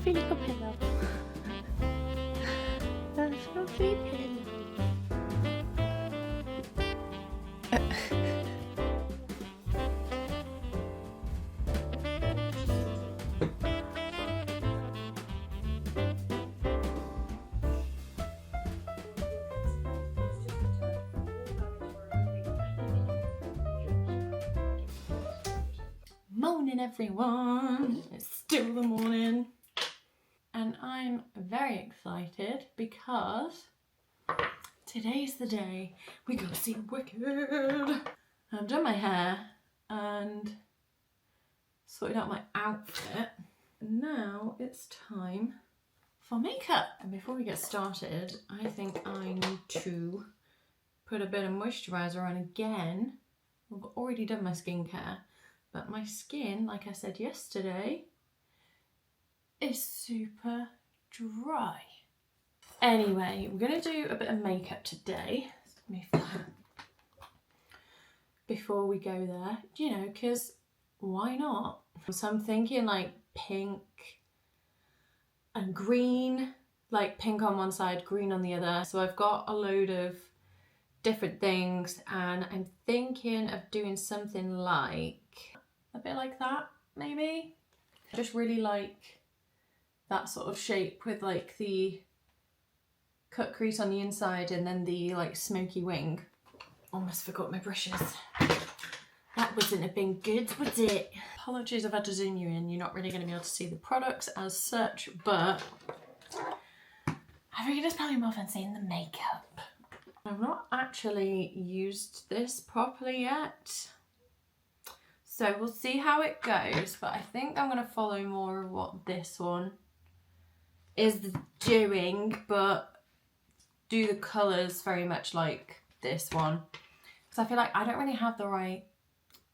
fluffy little pillow. A fluffy pillow. Morning everyone, it's still the morning and I'm very excited because today's the day we go see Wicked. I've done my hair and sorted out my outfit and now it's time for makeup. And before we get started, I think I need to put a bit of moisturiser on again. I've already done my skincare. But my skin, like I said yesterday, is super dry. Anyway, we're going to do a bit of makeup today. Before we go there, you know, because why not? So I'm thinking like pink and green, like pink on one side, green on the other. So I've got a load of different things and I'm thinking of doing something like a bit like that, maybe. I just really like that sort of shape with like the cut crease on the inside and then the like smoky wing. Almost forgot my brushes. That wouldn't have been good, would it? Apologies if I had to zoom you in. You're not really going to be able to see the products as such, but I think it's probably more fun seeing the makeup. I've not actually used this properly yet. So we'll see how it goes, but I think I'm going to follow more of what this one is doing, but do the colours very much like this one. Because I feel like I don't really have the right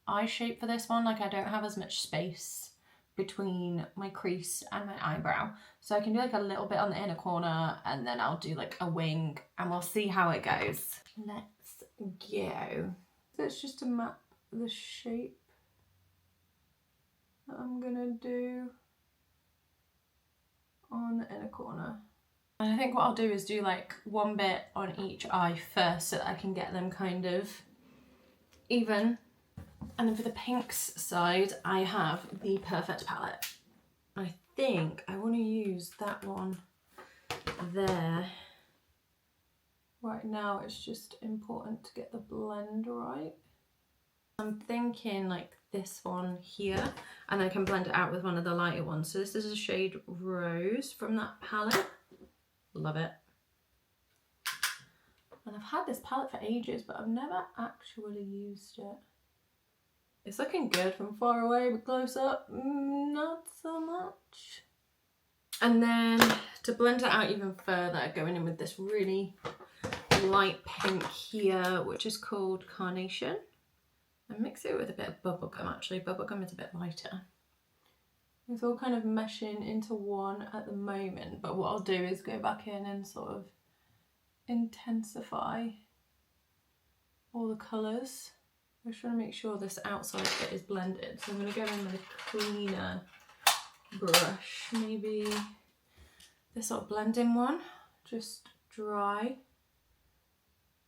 eye shape for this one. Like I don't have as much space between my crease and my eyebrow. So I can do like a little bit on the inner corner and then I'll do like a wing and we'll see how it goes. Let's go. So it's just to map the shape that I'm gonna do on the inner corner. And I think what I'll do is do like one bit on each eye first so that I can get them kind of even. And then for the pinks side, I have the Perfect palette. I think I want to use that one there. Right now it's just important to get the blend right. I'm thinking like this one here, and I can blend it out with one of the lighter ones. So this is a shade Rose from that palette. Love it. And I've had this palette for ages, but I've never actually used it. It's looking good from far away, but close up, not so much. And then to blend it out even further, going in with this really light pink here, which is called Carnation. And mix it with a bit of bubblegum actually. Bubblegum is a bit lighter. It's all kind of meshing into one at the moment, but what I'll do is go back in and sort of intensify all the colours. I'm just trying to make sure this outside bit is blended. So I'm going to go in with a cleaner brush, maybe this sort of blending one, just dry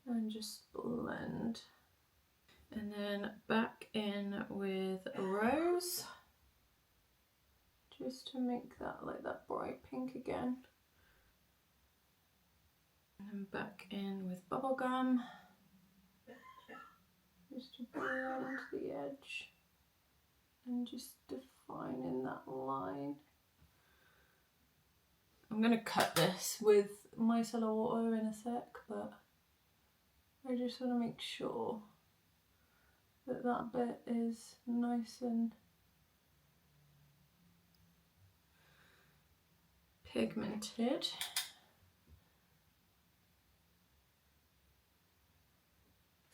and just blend. And then back in with Rose, just to make that like that bright pink again. And then back in with Bubblegum, just to blend the edge and just defining that line. I'm going to cut this with micellar water in a sec, but I just want to make sure that that bit is nice and pigmented.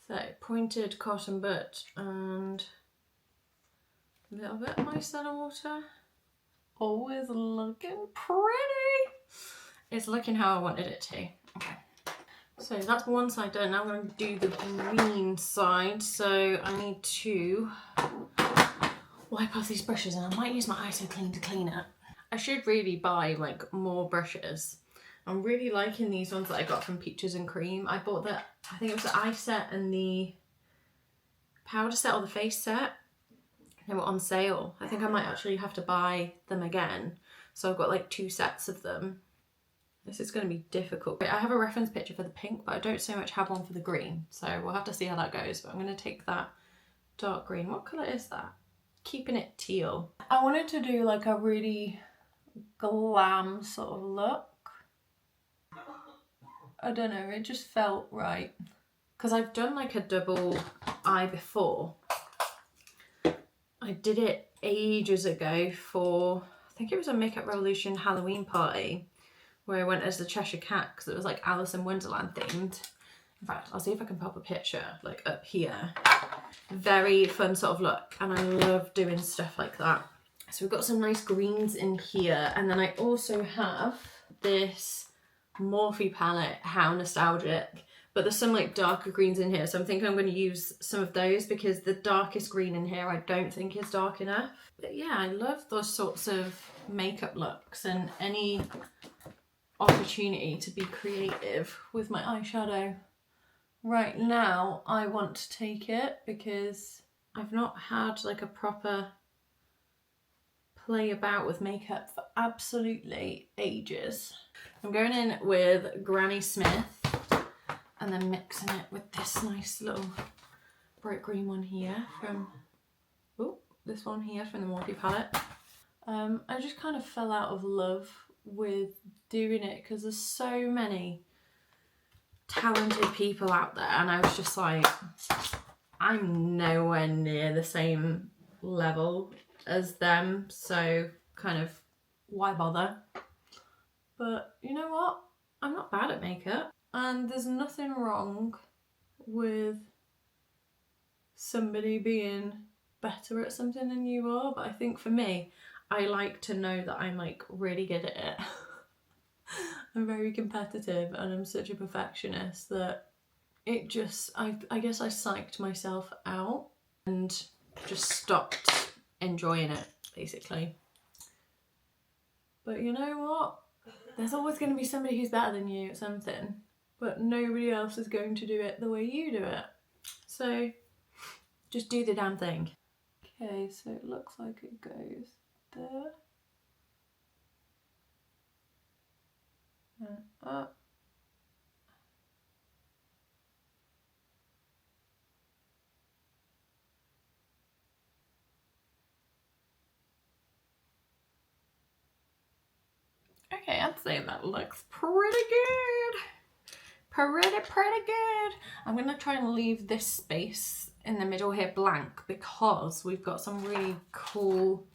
So pointed cotton bud and a little bit of micellar water. Always looking pretty. It's looking how I wanted it to. Okay. So that's one side done. Now I'm going to do the green side. So I need to wipe off these brushes and I might use my ISO Clean to clean it. I should really buy like more brushes. I'm really liking these ones that I got from Peaches and Cream. I bought the, I think it was the eye set and the powder set or the face set. They were on sale. I think I might actually have to buy them again. So I've got like 2 sets of them. This is going to be difficult. I have a reference picture for the pink, but I don't so much have one for the green. So we'll have to see how that goes. But I'm going to take that dark green. What colour is that? Keeping it teal. I wanted to do like a really glam sort of look. I don't know, it just felt right. Because I've done like a double eye before. I did it ages ago for, I think it was a Makeup Revolution Halloween party, where I went as the Cheshire Cat because it was like Alice in Wonderland themed. In fact, I'll see if I can pop a picture like up here. Very fun sort of look, and I love doing stuff like that. So we've got some nice greens in here, and then I also have this Morphe palette, How Nostalgic, but there's some like darker greens in here, so I'm thinking I'm going to use some of those because the darkest green in here I don't think is dark enough. But yeah, I love those sorts of makeup looks, and any opportunity to be creative with my eyeshadow. Right now I want to take it because I've not had like a proper play about with makeup for absolutely ages. I'm going in with Granny Smith and then mixing it with this nice little bright green one here from, oh, this one here from the Morphe palette. I just kind of fell out of love with doing it because there's so many talented people out there, and I was just like, I'm nowhere near the same level as them, so kind of why bother? But you know what? I'm not bad at makeup, and there's nothing wrong with somebody being better at something than you are, but I think for me, I like to know that I'm like really good at it. I'm very competitive and I'm such a perfectionist that it just, I guess I psyched myself out and just stopped enjoying it, basically. But you know what? There's always going to be somebody who's better than you at something, but nobody else is going to do it the way you do it. So just do the damn thing. Okay, so it looks like it goes there. And up. Okay, I'd say that looks pretty good. Pretty good. I'm going to try and leave this space in the middle here blank because we've got some really cool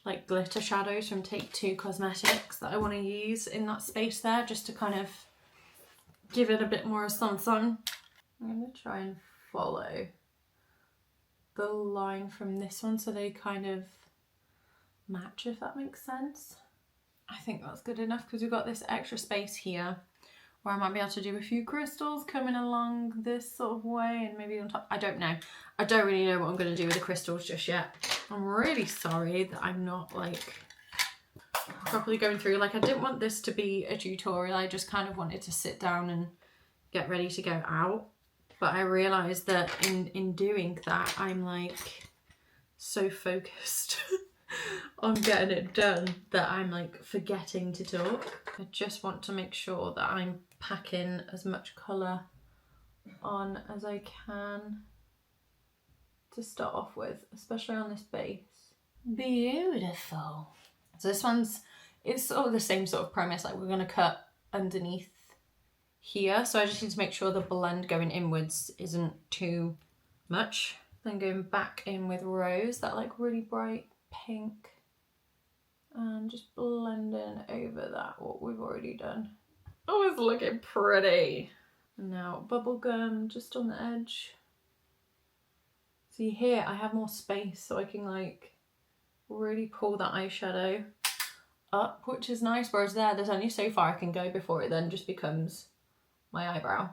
like glitter shadows from TakeTwo Cosmetics that I want to use in that space there just to kind of give it a bit more sun. I'm going to try and follow the line from this one so they kind of match, if that makes sense. I think that's good enough because we've got this extra space here where I might be able to do a few crystals coming along this sort of way and maybe on top. I don't know. I don't really know what I'm going to do with the crystals just yet. I'm really sorry that I'm not like properly going through. Like I didn't want this to be a tutorial. I just kind of wanted to sit down and get ready to go out. But I realised that in doing that, I'm like so focused on getting it done that I'm like forgetting to talk. I just want to make sure that I'm packing as much colour on as I can to start off with, especially on this base. Beautiful. So this one's, it's sort of the same sort of premise, like we're going to cut underneath here, so I just need to make sure the blend going inwards isn't too much. Then going back in with Rose, that like really bright pink, and just blending over that what we've already done. Oh, it's looking pretty. And now bubblegum just on the edge. See here I have more space so I can like really pull that eyeshadow up, which is nice, whereas there's only so far I can go before it then just becomes my eyebrow.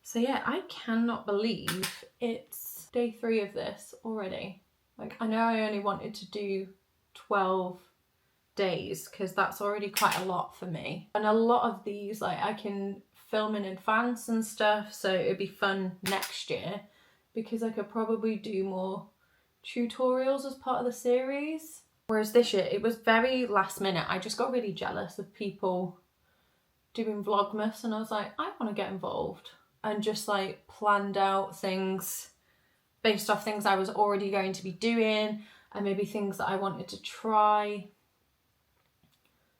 So yeah, I cannot believe it's day 3 of this already. Like I know I only wanted to do 12 days, because that's already quite a lot for me. And a lot of these, like, I can film in advance and stuff, so it'd be fun next year because I could probably do more tutorials as part of the series. Whereas this year, it was very last minute. I just got really jealous of people doing Vlogmas, and I was like, I want to get involved, and just like planned out things based off things I was already going to be doing and maybe things that I wanted to try,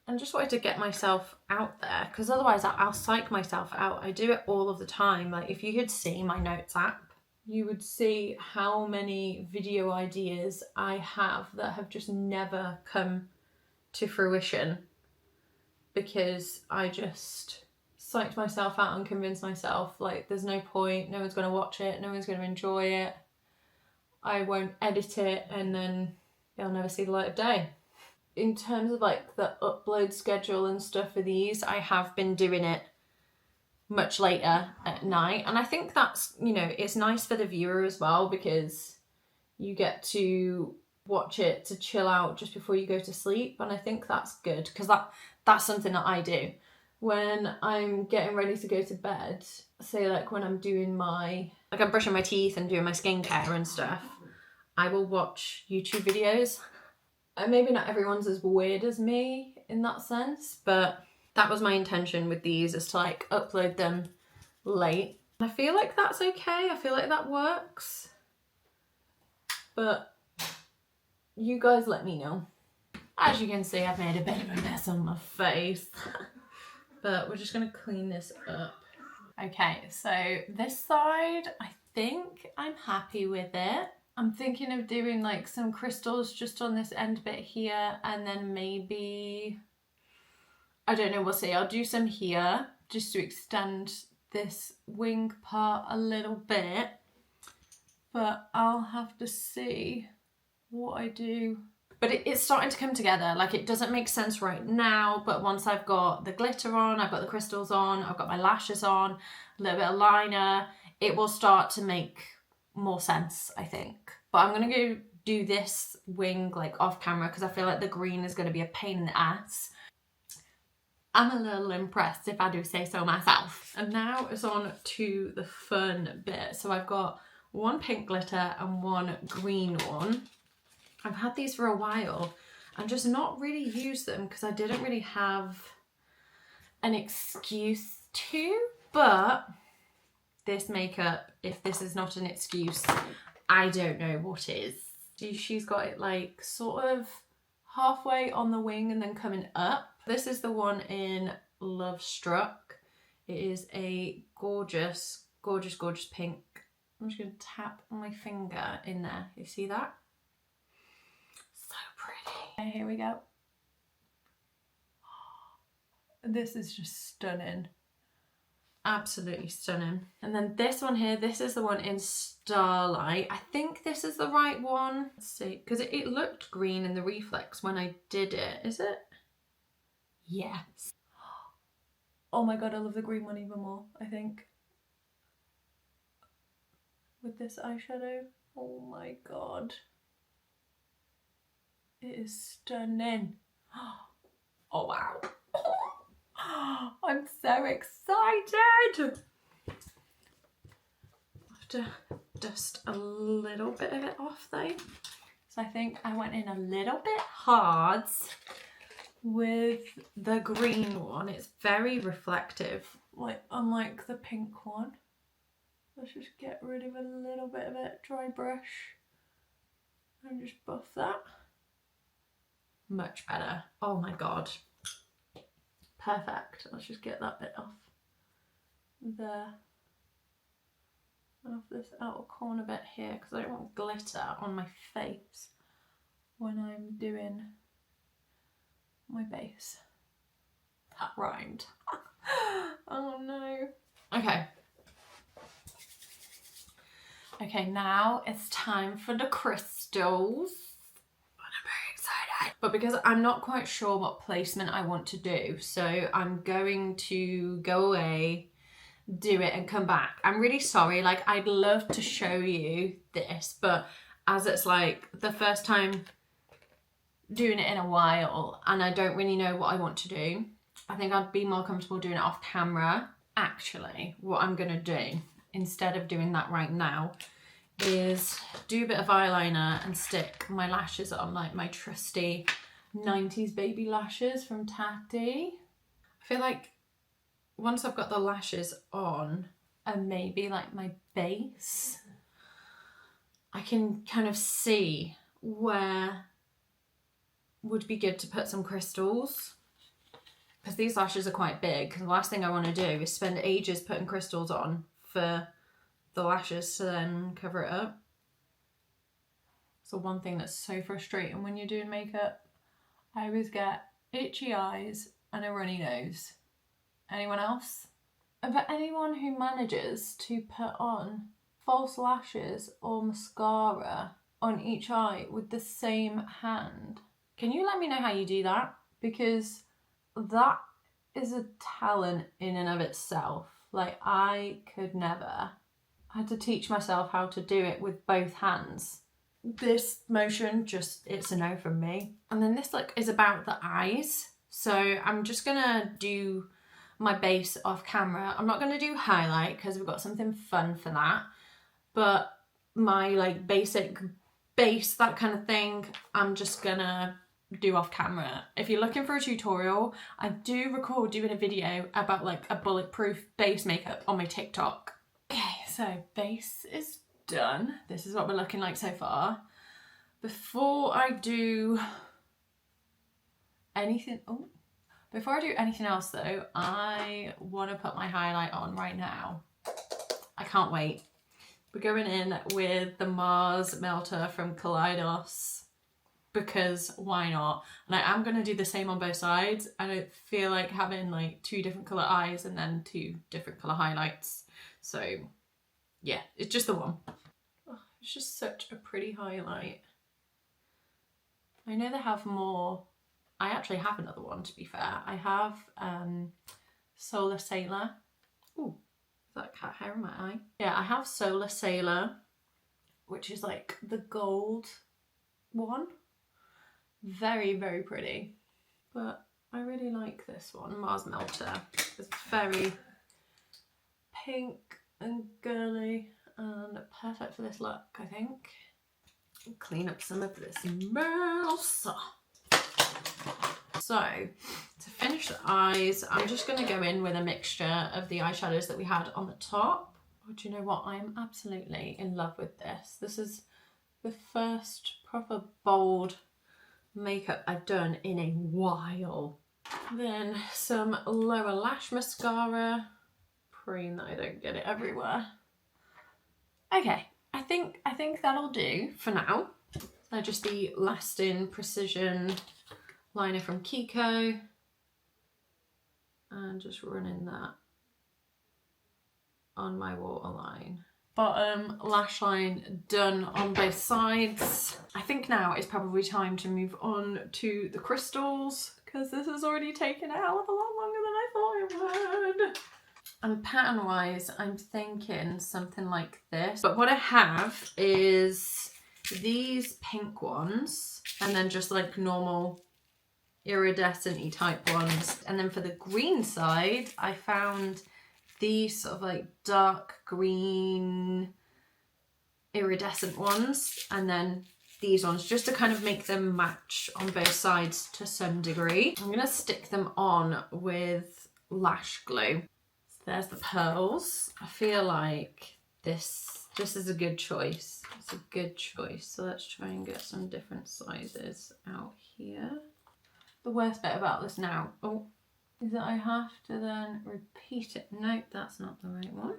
and just wanted to get myself out there, because otherwise I'll psych myself out. I do it all of the time. Like, if you could see my notes app, you would see how many video ideas I have that have just never come to fruition because I just psyched myself out and convinced myself, like, there's no point, no one's going to watch it, no one's going to enjoy it, I won't edit it, and then it'll never see the light of day. In terms of like the upload schedule and stuff for these, I have been doing it much later at night, and I think that's, you know, it's nice for the viewer as well, because you get to watch it to chill out just before you go to sleep, and I think that's good, because that's something that I do when I'm getting ready to go to bed. Say like when I'm doing my, like I'm brushing my teeth and doing my skincare and stuff, I will watch YouTube videos. And maybe not everyone's as weird as me in that sense, but that was my intention with these, is to like upload them late. I feel like that's okay. I feel like that works. But you guys let me know. As you can see, I've made a bit of a mess on my face. But we're just going to clean this up. Okay, so this side, I think I'm happy with it. I'm thinking of doing like some crystals just on this end bit here, and then maybe, I don't know, we'll see. I'll do some here just to extend this wing part a little bit, but I'll have to see what I do. But it's starting to come together. Like, it doesn't make sense right now, but once I've got the glitter on, I've got the crystals on, I've got my lashes on, a little bit of liner, it will start to make more sense, I think. But I'm gonna go do this wing like off camera, because I feel like the green is gonna be a pain in the ass. I'm a little impressed, if I do say so myself. And now it's on to the fun bit. So I've got one pink glitter and one green one. I've had these for a while and just not really used them because I didn't really have an excuse to, but this makeup, if this is not an excuse, I don't know what is. She's got it like sort of halfway on the wing and then coming up. This is the one in Lovestruck. It is a gorgeous, gorgeous, gorgeous pink. I'm just going to tap my finger in there. You see that? So pretty. Okay, here we go. This is just stunning. Absolutely stunning. And then this one here, this is the one in Starlight. I think this is the right one. Let's see, because it looked green in the reflex when I did it. Is it? Yes. Oh my god, I love the green one even more, I think. With this eyeshadow. Oh my god. It is stunning. Oh wow. I'm so excited. I have to dust a little bit of it off though. So I think I went in a little bit hard with the green one. It's very reflective, like unlike the pink one. Let's just get rid of a little bit of it, dry brush, and just buff that. Much better. Oh my god. Perfect. Let's just get that bit off there. And off this outer corner bit here, because I don't want glitter on my face when I'm doing my base. That rhymed. Oh no. Okay. Okay, now it's time for the crystals. But because I'm not quite sure what placement I want to do, so I'm going to go away, do it and come back. I'm really sorry, like I'd love to show you this, but as it's like the first time doing it in a while and I don't really know what I want to do. I think I'd be more comfortable doing it off camera. Actually, what I'm gonna do instead of doing that right now is do a bit of eyeliner and stick my lashes on, like my trusty 90s baby lashes from Tatti. I feel like once I've got the lashes on and maybe like my base, I can kind of see where would be good to put some crystals, because these lashes are quite big. The last thing I want to do is spend ages putting crystals on for the lashes to then cover it up. So one thing that's so frustrating when you're doing makeup, I always get itchy eyes and a runny nose. Anyone else? But anyone who manages to put on false lashes or mascara on each eye with the same hand, can you let me know how you do that? Because that is a talent in and of itself. Like, I could never. I had to teach myself how to do it with both hands. This motion, just, it's a no from me. And then this look is about the eyes. So I'm just gonna do my base off camera. I'm not gonna do highlight because we've got something fun for that. But my like basic base, that kind of thing, I'm just gonna do off camera. If you're looking for a tutorial, I do record doing a video about like a bulletproof base makeup on my TikTok. Okay, so base is done. This is what we're looking like so far. Before I do anything, else though, I want to put my highlight on right now. I can't wait. We're going in with the Mars Melter from Kaleidos, because why not? And I am going to do the same on both sides. I don't feel like having like 2 different colour eyes and then 2 different colour highlights. So yeah, it's just the one. Oh, it's just such a pretty highlight. I know they have more. I actually have another one, to be fair. I have Solar Sailor. Ooh, is that cat hair in my eye? Yeah, I have Solar Sailor, which is like the gold one. Very, very pretty. But I really like this one, Mars Melter. It's very pink and girly and perfect for this look, I think. Clean up some of this mess. So to finish the eyes, I'm just going to go in with a mixture of the eyeshadows that we had on the top. Oh, do you know what? I'm absolutely in love with this. This is the first proper bold makeup I've done in a while. Then some lower lash mascara, praying that I don't get it everywhere. Okay, I think that'll do for now. So just the Lasting Precision liner from KIKO, and just running that on my waterline. Bottom lash line done on both sides. I think now it's probably time to move on to the crystals, because this has already taken a hell of a lot longer than I thought it would. And pattern wise, I'm thinking something like this. But what I have is these pink ones, and then just like normal iridescent-y type ones. And then for the green side, I found these sort of like dark green iridescent ones, and then these ones, just to kind of make them match on both sides to some degree. I'm gonna stick them on with lash glue. So there's the pearls. I feel like this is a good choice. It's a good choice. So let's try and get some different sizes out here. The worst bit about this now, is that I have to then repeat it. Nope, that's not the right one.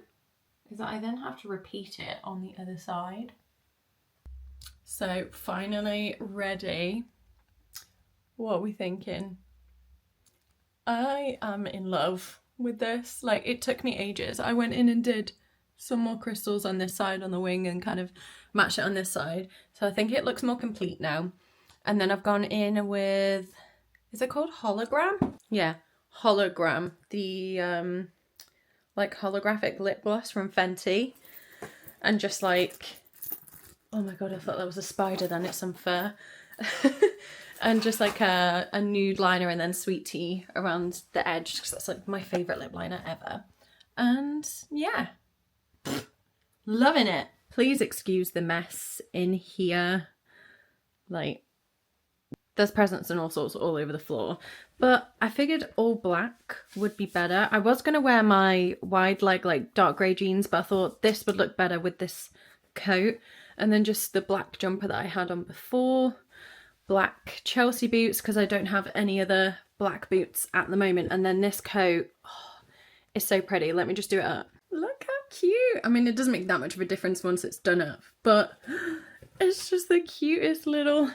Is that I then have to repeat it on the other side. So finally ready. What are we thinking? I am in love with this. Like, it took me ages. I went in and did some more crystals on this side on the wing and kind of matched it on this side. So I think it looks more complete now. And then I've gone in with, is it called Hologram? Yeah, Hologram. The like holographic lip gloss from Fenty. And just like, oh my god, I thought that was a spider then, it's some fur. And just like a nude liner and then sweet tea around the edge, because that's like my favourite lip liner ever. And yeah, loving it. Please excuse the mess in here. Like, there's presents and all sorts all over the floor. But I figured all black would be better. I was going to wear my wide leg, like dark grey jeans, but I thought this would look better with this coat. And then just the black jumper that I had on before. Black Chelsea boots, because I don't have any other black boots at the moment. And then this coat, oh, is so pretty. Let me just do it up. Look how cute. I mean, it doesn't make that much of a difference once it's done up, but it's just the cutest little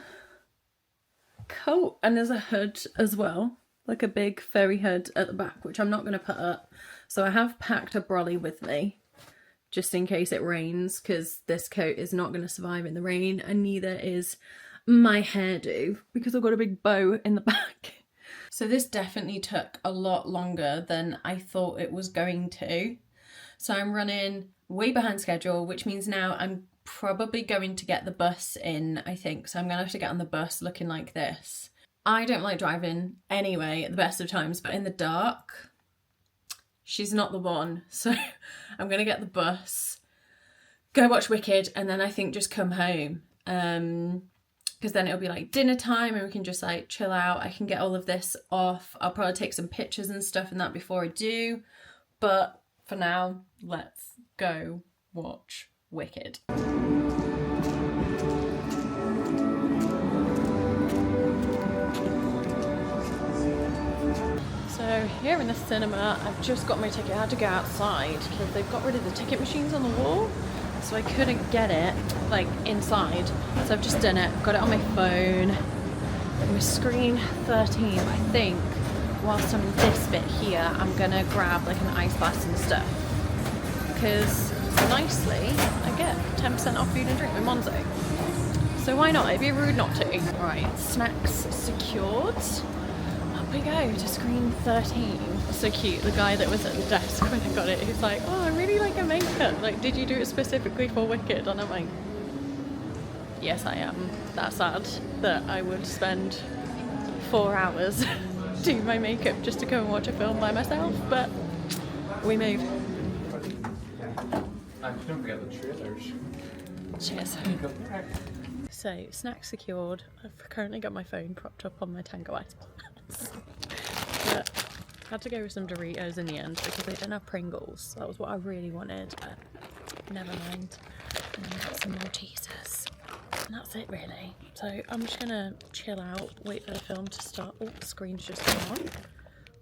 coat. And there's a hood as well, like a big furry hood at the back, which I'm not going to put up. So I have packed a brolly with me just in case it rains, because this coat is not going to survive in the rain, and neither is my hairdo, because I've got a big bow in the back. So this definitely took a lot longer than I thought it was going to. So I'm running way behind schedule, which means now I'm probably going to get the bus in, I think. So I'm going to have to get on the bus looking like this. I don't like driving anyway at the best of times, but in the dark, she's not the one. So I'm going to get the bus, go watch Wicked, and then I think just come home. Because then it'll be like dinner time and we can just like chill out. I can get all of this off. I'll probably take some pictures and stuff and that before I do. But for now, let's go watch Wicked. So here in the cinema, I've just got my ticket. I had to go outside because they've got rid of the ticket machines on the wall. So I couldn't get it like inside, so I've just done it. Got it on my phone. I'm screen 13. I think whilst I'm in this bit here, I'm gonna grab like an ice glass and stuff, because nicely I get 10% off food and drink with Monzo. So why not? It'd be rude not to. Right, snacks secured. Up we go to screen 13. So cute. The guy that was at the desk when I got it, he's like, oh, I really like your makeup. Like, did you do it specifically for Wicked? And I'm like, yes, I am. That's sad that I would spend 4 hours doing my makeup just to go and watch a film by myself, but we move. Don't forget the trailers. Cheers. So, snacks secured. I've currently got my phone propped up on my Tango ice box. But had to go with some Doritos in the end because they didn't have Pringles. That was what I really wanted, but never mind. And then got some more cheeses. And that's it really. So I'm just gonna chill out, wait for the film to start. Oh, the screen's just gone on.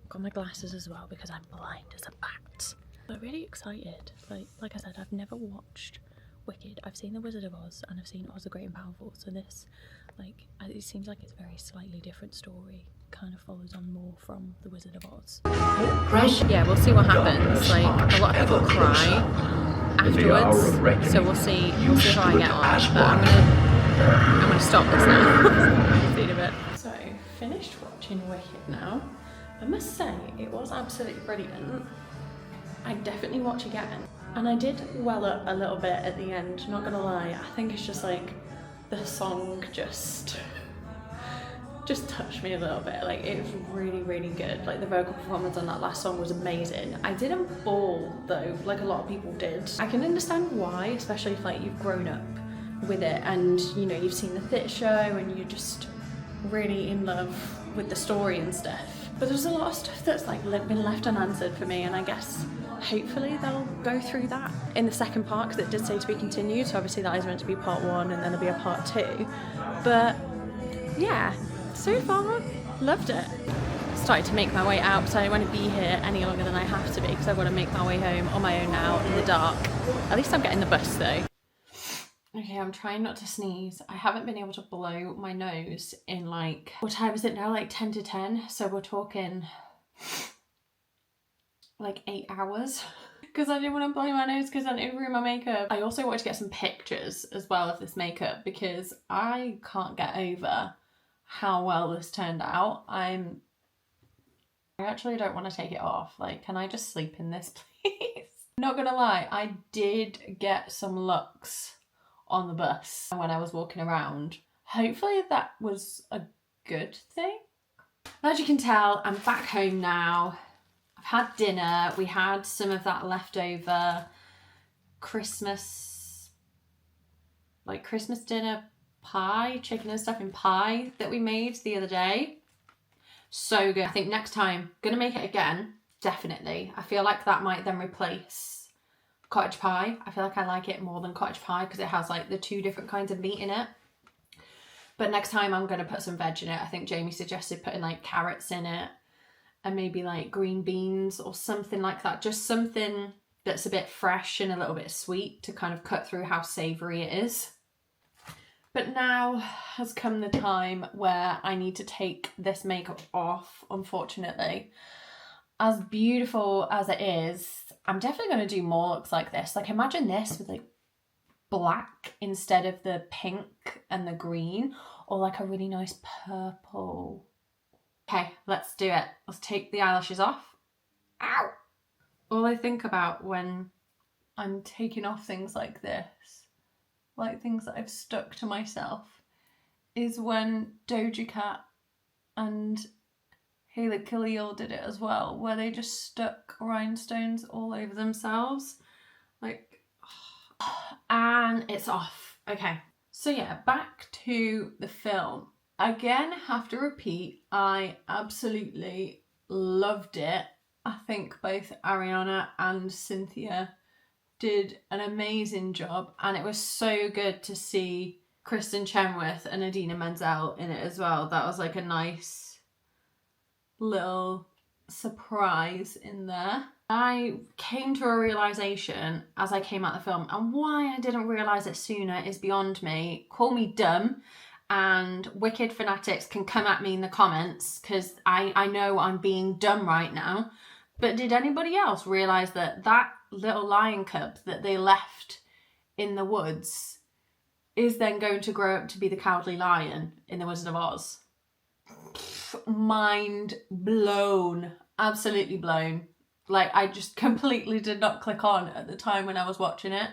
Got my glasses as well because I'm blind as a bat. I'm really excited. Like I said, I've never watched Wicked. I've seen The Wizard of Oz and I've seen Oz the Great and Powerful. So this, like, it seems like it's a very slightly different story. Kind of follows on more from The Wizard of Oz. Yeah, we'll see what happens. Like, a lot of people cry afterwards, so we'll see how I get on. But I'm gonna stop this now. See you in a bit. So, finished watching Wicked now. I must say, it was absolutely brilliant. I'd definitely watch again. And I did well up a little bit at the end, not gonna lie. I think it's just like the song just touched me a little bit. Like, it was really, really good. Like, the vocal performance on that last song was amazing. I didn't bawl though, like a lot of people did. I can understand why, especially if like you've grown up with it and you know you've seen the Fit Show and you're just really in love with the story and stuff. But there's a lot of stuff that's like been left unanswered for me, and I guess hopefully they'll go through that in the second part, because it did say to be continued, so obviously that is meant to be part 1 and then there'll be a part 2. But yeah, so far loved it. Started to make my way out, so I don't want to be here any longer than I have to be, because I've got to make my way home on my own now in the dark. At least I'm getting the bus though. Okay, I'm trying not to sneeze. I haven't been able to blow my nose in like, what time is it now? Like 10 to 10. So we're talking like 8 hours. Because I didn't want to blow my nose because I didn't ruin my makeup. I also wanted to get some pictures as well of this makeup because I can't get over how well this turned out. I actually don't want to take it off. Like, can I just sleep in this, please? Not gonna lie, I did get some looks on the bus when I was walking around. Hopefully that was a good thing. As you can tell, I'm back home now. I've had dinner. We had some of that leftover Christmas dinner pie, chicken and stuffing pie that we made the other day. So good. I think next time, gonna make it again, definitely. I feel like that might then replace cottage pie. I feel like I like it more than cottage pie because it has like the two different kinds of meat in it. But next time I'm gonna put some veg in it. I think Jamie suggested putting like carrots in it and maybe like green beans or something like that. Just something that's a bit fresh and a little bit sweet to kind of cut through how savoury it is. But now has come the time where I need to take this makeup off, unfortunately. As beautiful as it is, I'm definitely going to do more looks like this. Like imagine this with like black instead of the pink and the green, or like a really nice purple. Okay, let's do it. Let's take the eyelashes off. Ow! All I think about when I'm taking off things like this, like things that I've stuck to myself, is when Doja Cat and Haley Khalil did it as well, where they just stuck rhinestones all over themselves. Like, and it's off. Okay, so yeah, back to the film. Again, have to repeat, I absolutely loved it. I think both Ariana and Cynthia did an amazing job, and it was so good to see Kristen Chenoweth and Idina Menzel in it as well. That was like a nice little surprise in there. I came to a realisation as I came out the film, and why I didn't realise it sooner is beyond me. Call me dumb, and Wicked fanatics can come at me in the comments because I know I'm being dumb right now. But did anybody else realise that that little lion cub that they left in the woods is then going to grow up to be the Cowardly Lion in The Wizard of Oz? Mind blown. Absolutely blown. Like, I just completely did not click on at the time when I was watching it.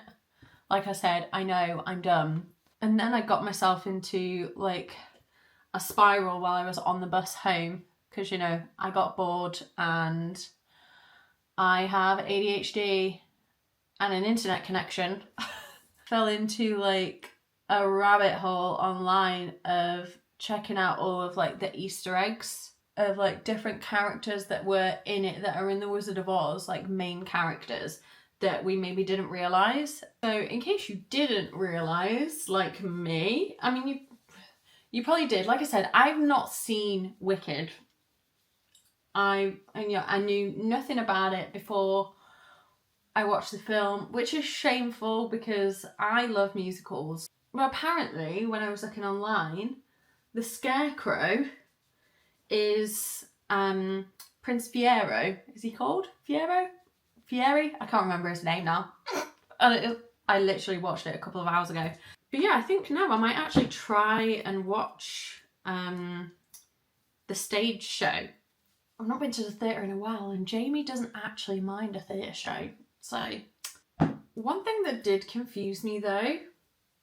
Like I said, I know, I'm dumb. And then I got myself into like a spiral while I was on the bus home because, you know, I got bored and I have ADHD and an internet connection. Fell into like a rabbit hole online of checking out all of like the Easter eggs of like different characters that were in it that are in The Wizard of Oz, like main characters that we maybe didn't realise. So in case you didn't realise, like me, I mean you probably did. Like I said, I've not seen Wicked. I knew nothing about it before I watched the film, which is shameful because I love musicals. Well, apparently, when I was looking online, the Scarecrow is Prince Fiero. Is he called Fiero? Fieri? I can't remember his name now. I literally watched it a couple of hours ago. But yeah, I think now I might actually try and watch the stage show. I've not been to the theatre in a while, and Jamie doesn't actually mind a theatre show. So, one thing that did confuse me though,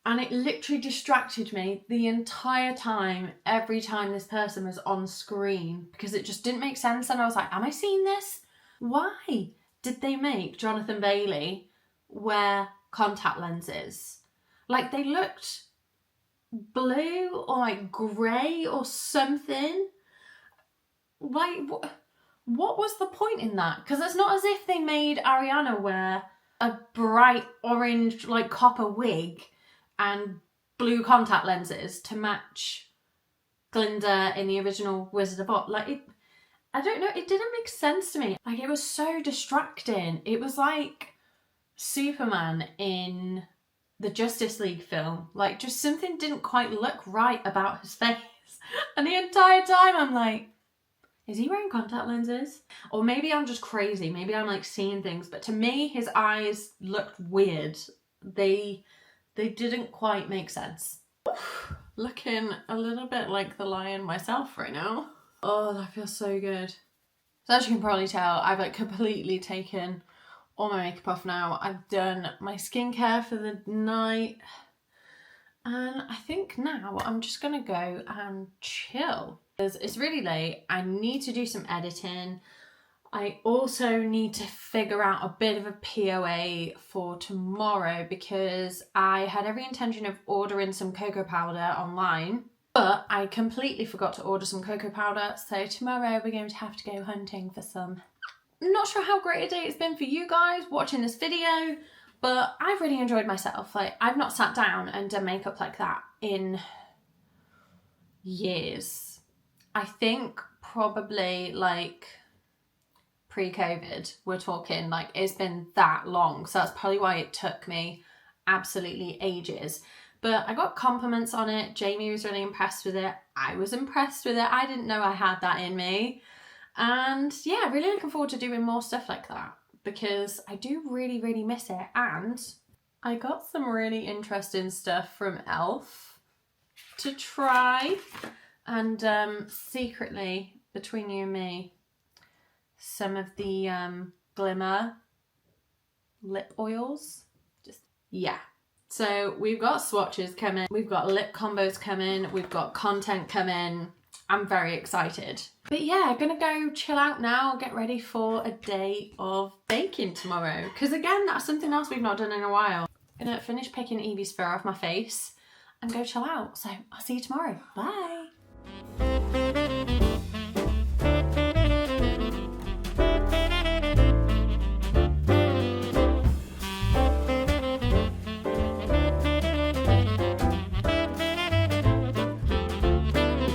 and it literally distracted me the entire time, every time this person was on screen, because it just didn't make sense, and I was like, am I seeing this? Why did they make Jonathan Bailey wear contact lenses? Like, they looked blue or like grey or something. Like, what was the point in that? Because it's not as if they made Ariana wear a bright orange, like copper wig and blue contact lenses to match Glinda in the original Wizard of Oz. Like, I don't know, it didn't make sense to me. Like, it was so distracting. It was like Superman in the Justice League film. Like, just something didn't quite look right about his face. And the entire time I'm like, is he wearing contact lenses? Or maybe I'm just crazy. Maybe I'm like seeing things. But to me, his eyes looked weird. They didn't quite make sense. Looking a little bit like the lion myself right now. Oh, that feels so good. So as you can probably tell, I've like completely taken all my makeup off now. I've done my skincare for the night. And I think now I'm just gonna go and chill. Because it's really late, I need to do some editing. I also need to figure out a bit of a POA for tomorrow because I had every intention of ordering some cocoa powder online, but I completely forgot to order some cocoa powder. So tomorrow we're going to have to go hunting for some. I'm not sure how great a day it's been for you guys watching this video, but I've really enjoyed myself. Like, I've not sat down and done makeup like that in years. I think probably like pre-COVID, we're talking like it's been that long. So that's probably why it took me absolutely ages. But I got compliments on it. Jamie was really impressed with it. I was impressed with it. I didn't know I had that in me. And yeah, really looking forward to doing more stuff like that because I do really, really miss it. And I got some really interesting stuff from e.l.f. to try. And secretly, between you and me, some of the glimmer lip oils. Just, yeah. So we've got swatches coming, we've got lip combos coming, we've got content coming. I'm very excited. But yeah, I'm gonna go chill out now, get ready for a day of baking tomorrow. Because again, that's something else we've not done in a while. I'm gonna finish picking Evie's fur off my face and go chill out. So I'll see you tomorrow. Bye.